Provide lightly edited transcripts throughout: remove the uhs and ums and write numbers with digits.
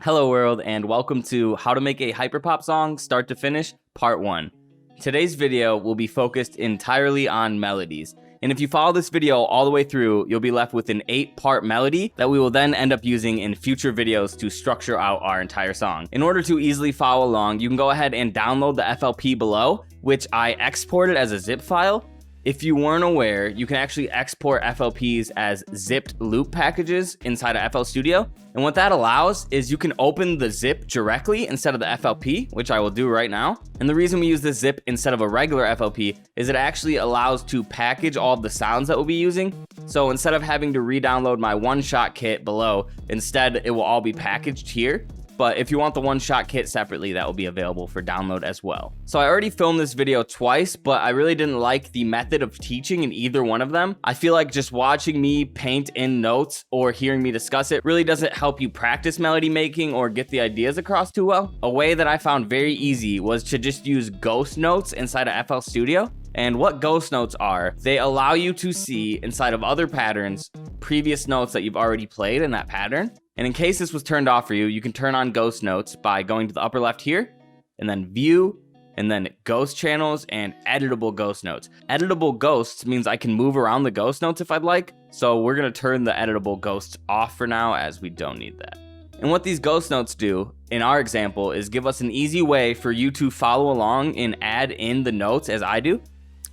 Hello world, and welcome to How to Make a Hyperpop Song Start to Finish, Part 1. Today's video will be focused entirely on melodies. And if you follow this video all the way through, you'll be left with an 8-part melody that we will then end up using in future videos to structure out our entire song. In order to easily follow along, you can go ahead and download the FLP below, which I exported as a zip file. If you weren't aware, you can actually export FLPs as zipped loop packages inside of FL Studio. And what that allows is you can open the zip directly instead of the FLP, which I will do right now. And the reason we use this zip instead of a regular FLP is it actually allows to package all of the sounds that we'll be using. So instead of having to re-download my one-shot kit below, instead it will all be packaged here. But if you want the one-shot kit separately, that will be available for download as well. So I already filmed this video twice, but I really didn't like the method of teaching in either one of them. I feel like just watching me paint in notes or hearing me discuss it really doesn't help you practice melody making or get the ideas across too well. A way that I found very easy was to just use ghost notes inside of FL Studio. And what ghost notes are, they allow you to see inside of other patterns previous notes that you've already played in that pattern. And in case this was turned off for you, you can turn on ghost notes by going to the upper left here, and then view, and then ghost channels and editable ghost notes. Editable ghosts means I can move around the ghost notes if I'd like. So we're gonna turn the editable ghosts off for now as we don't need that. And what these ghost notes do in our example is give us an easy way for you to follow along and add in the notes as I do.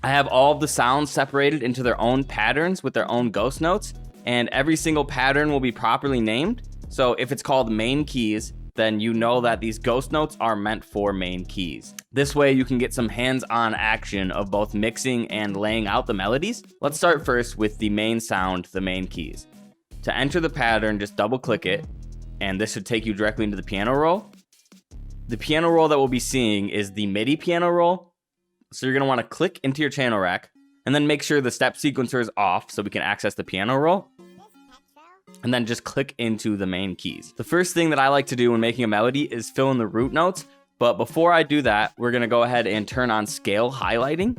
I have all of the sounds separated into their own patterns with their own ghost notes, and every single pattern will be properly named. So if it's called main keys, then you know that these ghost notes are meant for main keys. This way you can get some hands-on action of both mixing and laying out the melodies. Let's start first with the main sound, the main keys. To enter the pattern, just double click it, and this should take you directly into the piano roll. The piano roll that we'll be seeing is the MIDI piano roll. So you're gonna wanna click into your channel rack, and then make sure the step sequencer is off so we can access the piano roll. And then just click into the main keys. The first thing that I like to do when making a melody is fill in the root notes. But before I do that, we're gonna go ahead and turn on scale highlighting.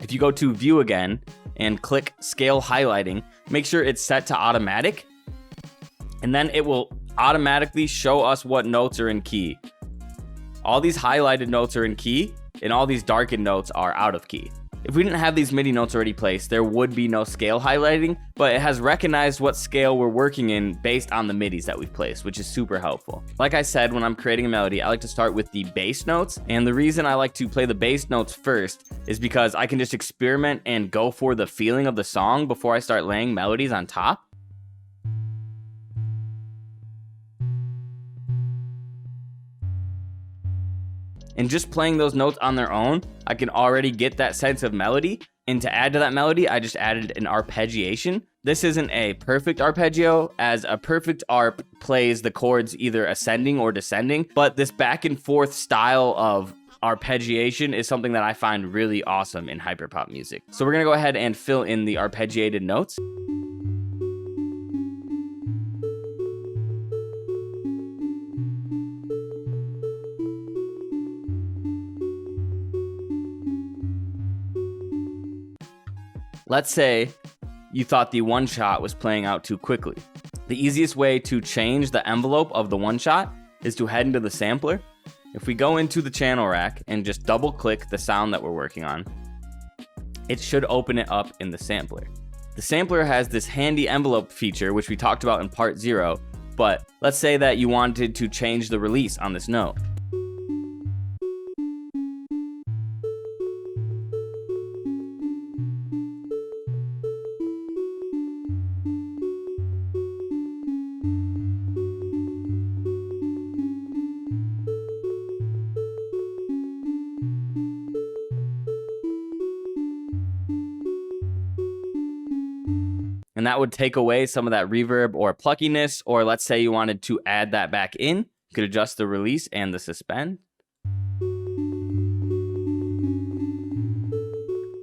If you go to view again and click scale highlighting, make sure it's set to automatic. And then it will automatically show us what notes are in key. All these highlighted notes are in key, and all these darkened notes are out of key. If we didn't have these MIDI notes already placed, there would be no scale highlighting, but it has recognized what scale we're working in based on the MIDIs that we've placed, which is super helpful. Like I said, when I'm creating a melody, I like to start with the bass notes, and the reason I like to play the bass notes first is because I can just experiment and go for the feeling of the song before I start laying melodies on top. And just playing those notes on their own, I can already get that sense of melody. And to add to that melody, I just added an arpeggiation. This isn't a perfect arpeggio, as a perfect arp plays the chords either ascending or descending. But this back and forth style of arpeggiation is something that I find really awesome in hyperpop music. So we're gonna go ahead and fill in the arpeggiated notes. Let's say you thought the one shot was playing out too quickly. The easiest way to change the envelope of the one shot is to head into the sampler. If we go into the channel rack and just double click the sound that we're working on, it should open it up in the sampler. The sampler has this handy envelope feature, which we talked about in part 0, but let's say that you wanted to change the release on this note. And that would take away some of that reverb or pluckiness, or let's say you wanted to add that back in, you could adjust the release and the suspend.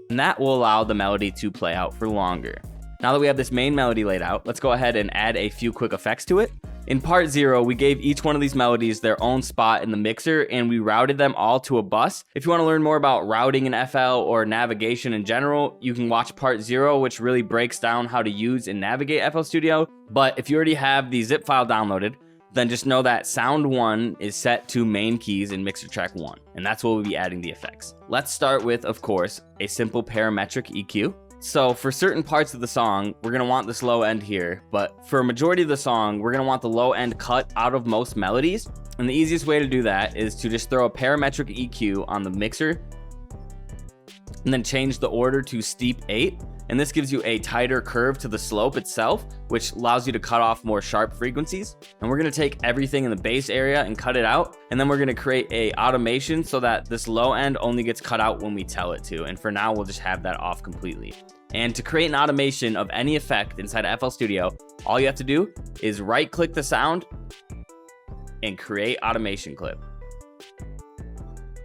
And that will allow the melody to play out for longer. Now that we have this main melody laid out, let's go ahead and add a few quick effects to it. In part 0, we gave each one of these melodies their own spot in the mixer, and we routed them all to a bus. If you want to learn more about routing in FL or navigation in general, you can watch part 0, which really breaks down how to use and navigate FL Studio. But if you already have the zip file downloaded, then just know that sound 1 is set to main keys in mixer track 1, and that's where we'll be adding the effects. Let's start with, of course, a simple parametric EQ. So for certain parts of the song, we're gonna want this low end here, but for a majority of the song, we're gonna want the low end cut out of most melodies. And the easiest way to do that is to just throw a parametric EQ on the mixer and then change the order to steep 8. And this gives you a tighter curve to the slope itself, which allows you to cut off more sharp frequencies. And we're gonna take everything in the bass area and cut it out. And then we're gonna create a automation so that this low end only gets cut out when we tell it to. And for now, we'll just have that off completely. And to create an automation of any effect inside of FL Studio, all you have to do is right click the sound and create automation clip.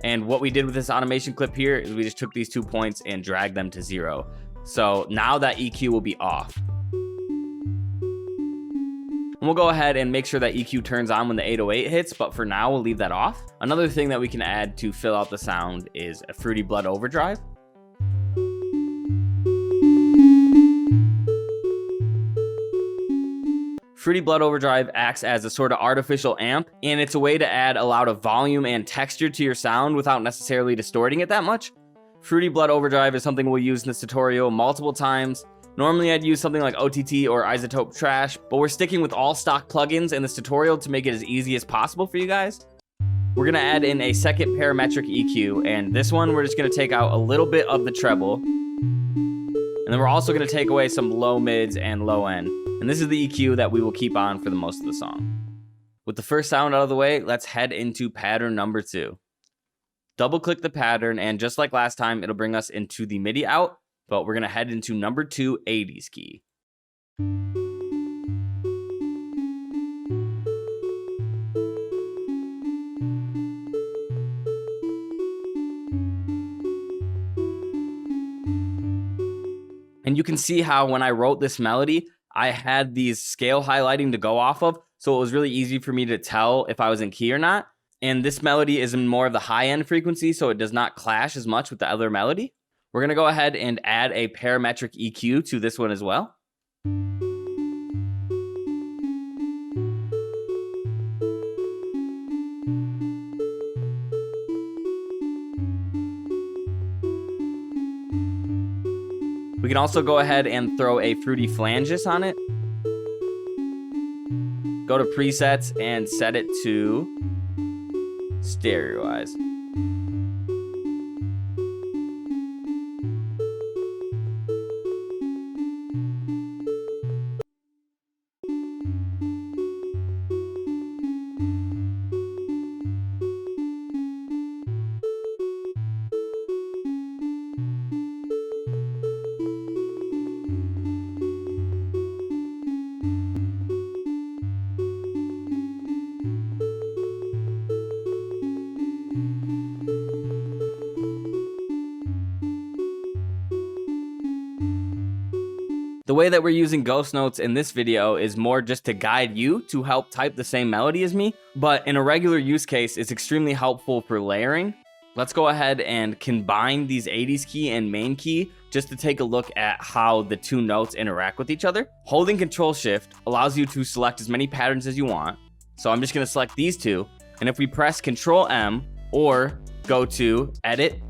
And what we did with this automation clip here is we just took these 2 points and dragged them to 0. So now that EQ will be off. And we'll go ahead and make sure that EQ turns on when the 808 hits, but for now we'll leave that off. Another thing that we can add to fill out the sound is a Fruity Blood overdrive. Fruity Blood Overdrive acts as a sort of artificial amp, and it's a way to add a lot of volume and texture to your sound without necessarily distorting it that much. Fruity Blood Overdrive is something we'll use in this tutorial multiple times. Normally I'd use something like OTT or Isotope Trash, but we're sticking with all stock plugins in this tutorial to make it as easy as possible for you guys. We're gonna add in a second parametric EQ, and this one we're just gonna take out a little bit of the treble. And then we're also gonna take away some low mids and low end. And this is the EQ that we will keep on for the most of the song. With the first sound out of the way, let's head into pattern number 2. Double click the pattern, and just like last time, it'll bring us into the MIDI out, but we're gonna head into number 2, 80s key. And you can see how when I wrote this melody, I had these scale highlighting to go off of, so it was really easy for me to tell if I was in key or not. And this melody is in more of the high end frequency, so it does not clash as much with the other melody. We're gonna go ahead and add a parametric EQ to this one as well. We can also go ahead and throw a Fruity Flanges on it. Go to presets and set it to stereoize. The way that we're using ghost notes in this video is more just to guide you to help type the same melody as me, but in a regular use case, it's extremely helpful for layering. Let's go ahead and combine these 80s key and main key just to take a look at how the 2 notes interact with each other. Holding Control Shift allows you to select as many patterns as you want. So I'm just gonna select these 2, and if we press Control M or go to Edit,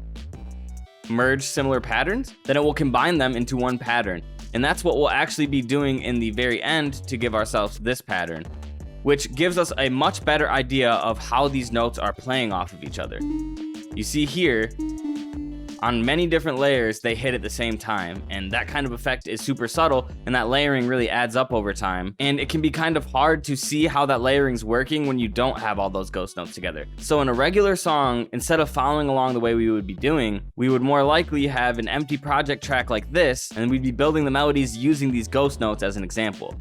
Merge Similar Patterns, then it will combine them into one pattern. And that's what we'll actually be doing in the very end to give ourselves this pattern, which gives us a much better idea of how these notes are playing off of each other. You see here, on many different layers, they hit at the same time, and that kind of effect is super subtle, and that layering really adds up over time. And it can be kind of hard to see how that layering's working when you don't have all those ghost notes together. So in a regular song, instead of following along the way we would be doing, we would more likely have an empty project track like this, and we'd be building the melodies using these ghost notes as an example.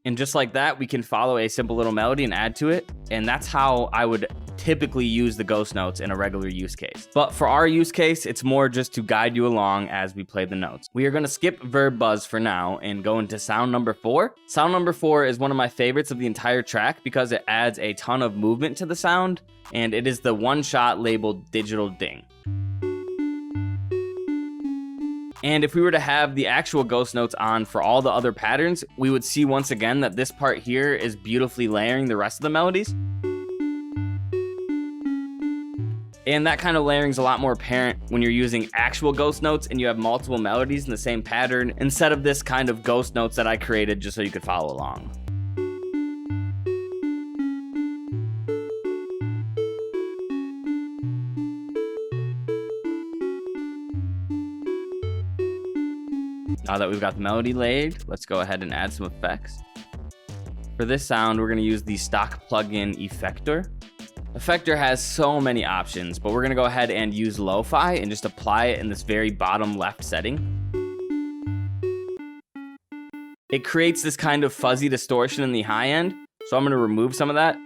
And just like that, we can follow a simple little melody and add to it. And that's how I would typically use the ghost notes in a regular use case. But for our use case, it's more just to guide you along as we play the notes. We are gonna skip verb buzz for now and go into sound number 4. Sound number 4 is one of my favorites of the entire track because it adds a ton of movement to the sound, and it is the one shot labeled digital ding. And if we were to have the actual ghost notes on for all the other patterns, we would see once again that this part here is beautifully layering the rest of the melodies. And that kind of layering is a lot more apparent when you're using actual ghost notes and you have multiple melodies in the same pattern, instead of this kind of ghost notes that I created just so you could follow along. Now that we've got the melody laid, let's go ahead and add some effects. For this sound, we're going to use the stock plugin Effector. Effector has so many options, but we're going to go ahead and use Lo-Fi and just apply it in this very bottom left setting. It creates this kind of fuzzy distortion in the high end, so I'm going to remove some of that.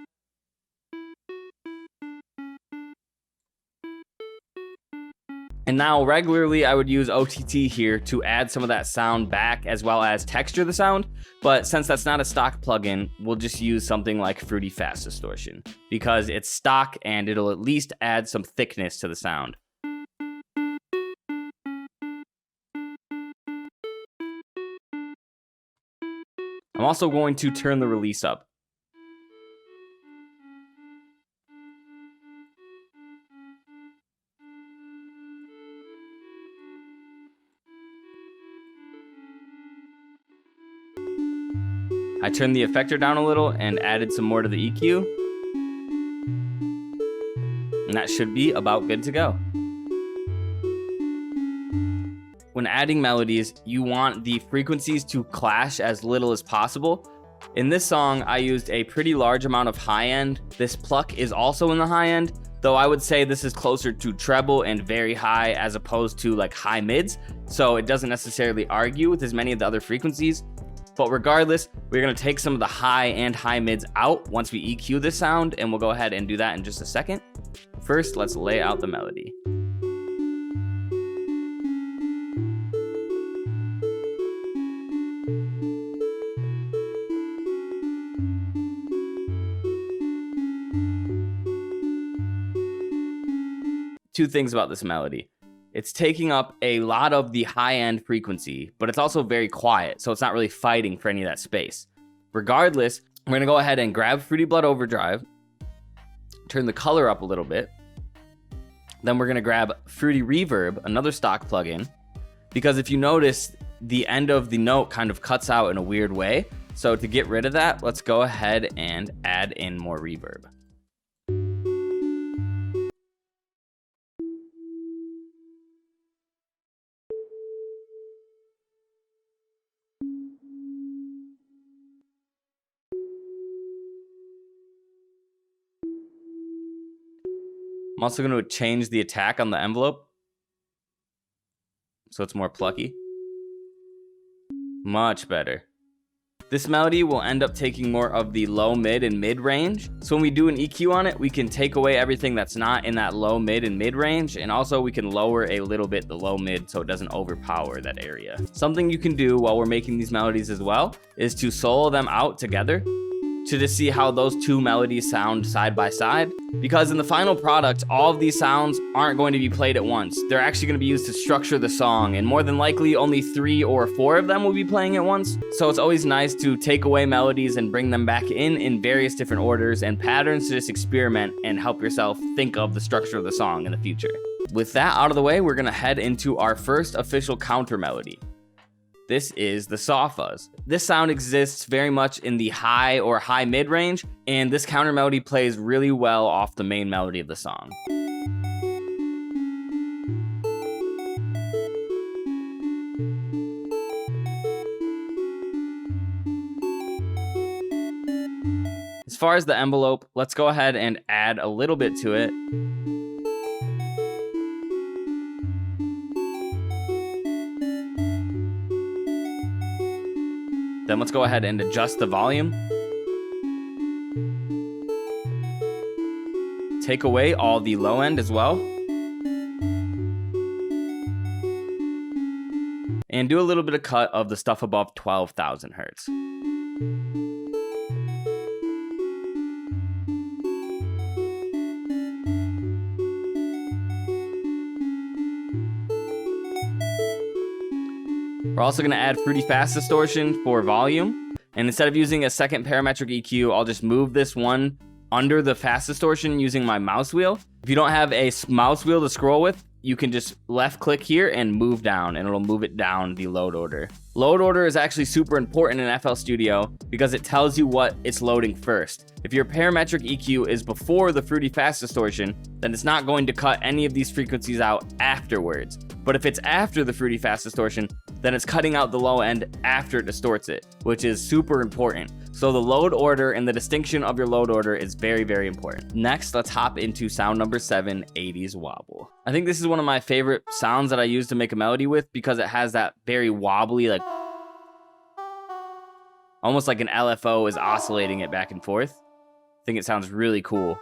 And now regularly I would use OTT here to add some of that sound back as well as texture the sound. But since that's not a stock plugin, we'll just use something like Fruity Fast Distortion because it's stock and it'll at least add some thickness to the sound. I'm also going to turn the release up. I turned the effector down a little and added some more to the EQ. And that should be about good to go. When adding melodies, you want the frequencies to clash as little as possible. In this song, I used a pretty large amount of high end. This pluck is also in the high end, though I would say this is closer to treble and very high as opposed to like high mids. So it doesn't necessarily argue with as many of the other frequencies. But regardless, we're going to take some of the high and high mids out once we EQ this sound, and we'll go ahead and do that in just a second. First, let's lay out the melody. Two things about this melody. It's taking up a lot of the high-end frequency, but it's also very quiet, so it's not really fighting for any of that space. Regardless, we're going to go ahead and grab Fruity Blood Overdrive, turn the color up a little bit. Then we're going to grab Fruity Reverb, another stock plugin, because if you notice, the end of the note kind of cuts out in a weird way. So to get rid of that, let's go ahead and add in more reverb. I'm also going to change the attack on the envelope so it's more plucky. Much better. This melody will end up taking more of the low, mid, and mid range. So when we do an EQ on it, we can take away everything that's not in that low, mid, and mid range. And also we can lower a little bit the low, mid so it doesn't overpower that area. Something you can do while we're making these melodies as well is to solo them out together to just see how those two melodies sound side by side. Because in the final product, all of these sounds aren't going to be played at once. They're actually going to be used to structure the song, and more than likely only 3 or 4 of them will be playing at once. So it's always nice to take away melodies and bring them back in various different orders and patterns to just experiment and help yourself think of the structure of the song in the future. With that out of the way, we're going to head into our first official counter melody. This is the saw fuzz. This sound exists very much in the high or high mid range, and this counter melody plays really well off the main melody of the song. As far as the envelope, let's go ahead and add a little bit to it. Then let's go ahead and adjust the volume. Take away all the low end as well. And do a little bit of cut of the stuff above 12,000 hertz. We're also going to add fruity fast distortion for volume. And instead of using a second parametric EQ, I'll just move this one under the fast distortion using my mouse wheel. If you don't have a mouse wheel to scroll with, you can just left click here and move down, and it'll move it down the load order. Load order is actually super important in FL Studio because it tells you what it's loading first. If your parametric EQ is before the fruity fast distortion, then it's not going to cut any of these frequencies out afterwards. But if it's after the fruity fast distortion, then it's cutting out the low end after it distorts it, which is super important. So the load order and the distinction of your load order is very, very important. Next, let's hop into sound number 7, 80s wobble. I think this is one of my favorite sounds that I use to make a melody with because it has that very wobbly, like almost like an LFO is oscillating it back and forth. I think it sounds really cool.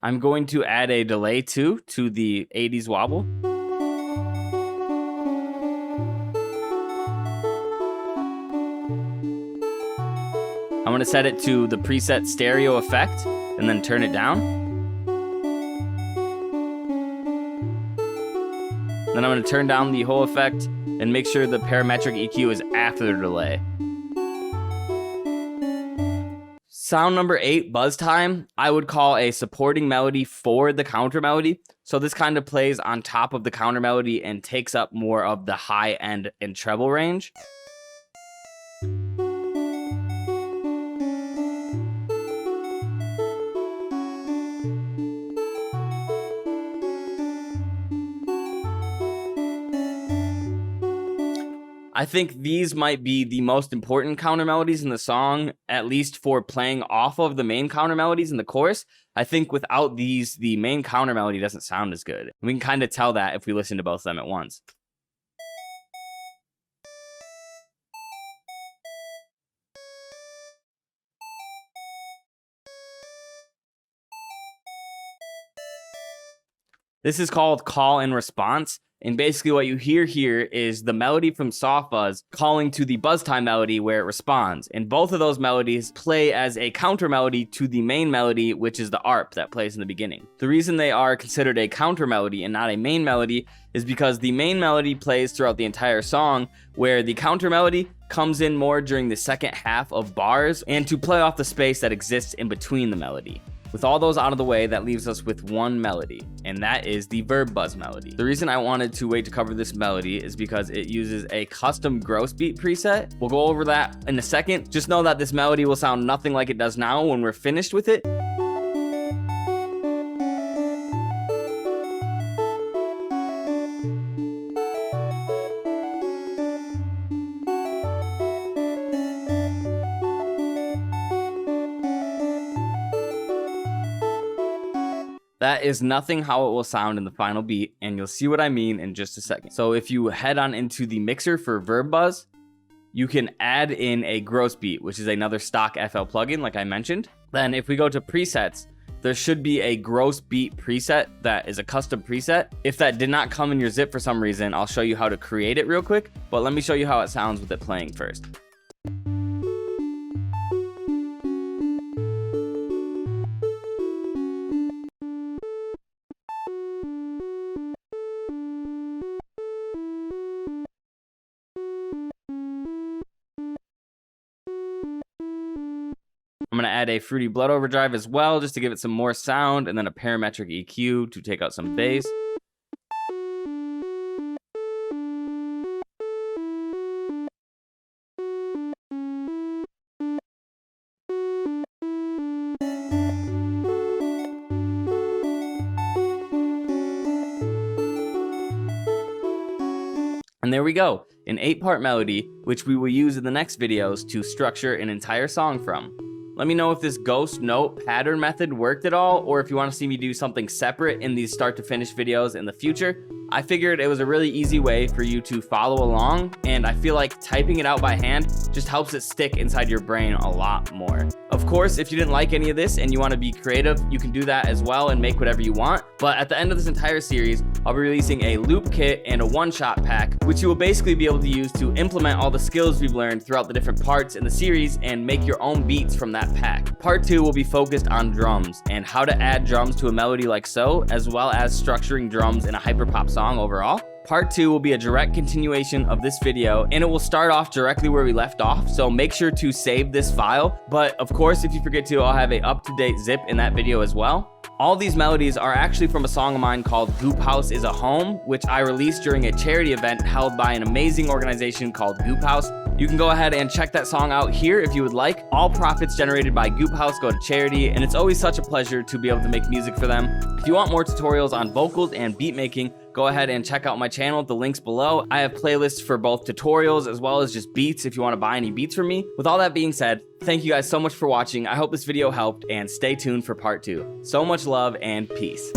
I'm going to add a delay too to the 80s wobble. I'm going to set it to the preset stereo effect and then turn it down. Then I'm going to turn down the whole effect and make sure the parametric EQ is after the delay. Sound number 8, buzz time, I would call a supporting melody for the counter melody. So this kind of plays on top of the counter melody and takes up more of the high end and treble range. I think these might be the most important counter melodies in the song, at least for playing off of the main counter melodies in the chorus. I think without these, the main counter melody doesn't sound as good. We can kind of tell that if we listen to both of them at once. This is called call and response. And basically what you hear here is the melody from Soft Fuzz calling to the buzz time melody where it responds. And both of those melodies play as a counter melody to the main melody, which is the ARP that plays in the beginning. The reason they are considered a counter melody and not a main melody is because the main melody plays throughout the entire song, where the counter melody comes in more during the second half of bars and to play off the space that exists in between the melody. With all those out of the way, that leaves us with one melody, and that is the verb buzz melody. The reason I wanted to wait to cover this melody is because it uses a custom gross beat preset. We'll go over that in a second. Just know that this melody will sound nothing like it does now when we're finished with it. That is nothing how it will sound in the final beat, and you'll see what I mean in just a second. So if you head on into the mixer for verb buzz, you can add in a gross beat, which is another stock FL plugin like I mentioned. Then if we go to presets, there should be a gross beat preset that is a custom preset. If that did not come in your zip for some reason, I'll show you how to create it real quick, but let me show you how it sounds with it playing first. I'm going to add a fruity blood overdrive as well, just to give it some more sound, and then a parametric EQ to take out some bass. And there we go, an 8-part melody, which we will use in the next videos to structure an entire song from. Let me know if this ghost note pattern method worked at all, or if you want to see me do something separate in these start to finish videos in the future. I figured it was a really easy way for you to follow along, and I feel like typing it out by hand just helps it stick inside your brain a lot more. Of course, if you didn't like any of this and you want to be creative, you can do that as well and make whatever you want. But at the end of this entire series, I'll be releasing a loop kit and a one-shot pack, which you will basically be able to use to implement all the skills we've learned throughout the different parts in the series and make your own beats from that pack. Part 2 will be focused on drums and how to add drums to a melody like so, as well as structuring drums in a hyperpop song overall. Part 2 will be a direct continuation of this video, and it will start off directly where we left off, so make sure to save this file. But of course, if you forget to, I'll have a up-to-date zip in that video as well. All these melodies are actually from a song of mine called Goop House is a Home, which I released during a charity event held by an amazing organization called Goop House. You can go ahead and check that song out here if you would like. All profits generated by Goop House go to charity, and it's always such a pleasure to be able to make music for them. If you want more tutorials on vocals and beat making, go ahead and check out my channel, the link's below. I have playlists for both tutorials as well as just beats if you want to buy any beats from me. With all that being said, thank you guys so much for watching. I hope this video helped, and stay tuned for part 2. So much love and peace.